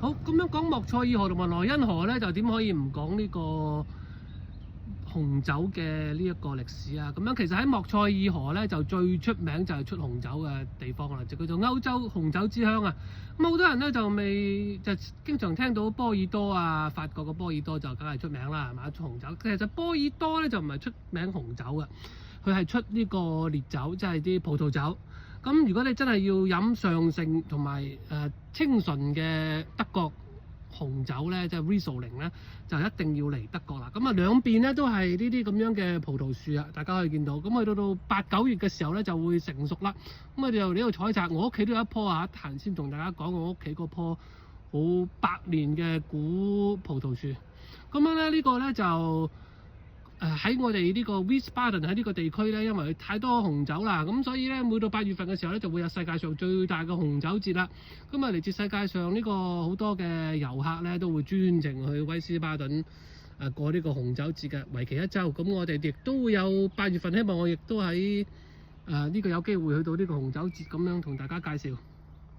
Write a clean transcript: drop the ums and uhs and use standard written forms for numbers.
好，咁樣講莫塞爾河同埋萊茵河咧，就點可以唔講呢個紅酒嘅呢一個歷史啊？咁樣其實喺莫塞爾河咧，就最出名就係出紅酒嘅地方啦，就叫做歐洲紅酒之鄉啊！咁好多人咧就經常聽到波爾多啊，法國嘅波爾多就梗係出名啦，係嘛？出紅酒。其實波爾多咧就唔係出名紅酒嘅，佢係出呢個烈酒，即係啲葡萄酒。咁如果你真係要飲上乘同埋清純嘅德國紅酒咧，即係 Riesling 咧，就一定要嚟德國啦。咁啊兩邊咧都係呢啲咁樣嘅葡萄樹啊，大家可以見到。咁去到8、9月嘅時候咧就會成熟啦。咁我哋就呢度採摘，我屋企都有一棵啊，一閒先同大家講我屋企嗰棵好百年嘅古葡萄樹。咁樣咧呢個咧就喺我哋呢個 Wiesbaden 喺呢個地區咧，因為太多紅酒啦，咁所以咧每到8月份嘅時候咧，就會有世界上最大嘅紅酒節啦。咁啊嚟自世界上呢個好多嘅遊客咧，都會專程去威斯巴頓過呢個紅酒節嘅，為期1週。咁我哋亦都會有8月份，希望我亦都喺呢個有機會去到呢個紅酒節咁樣同大家介紹。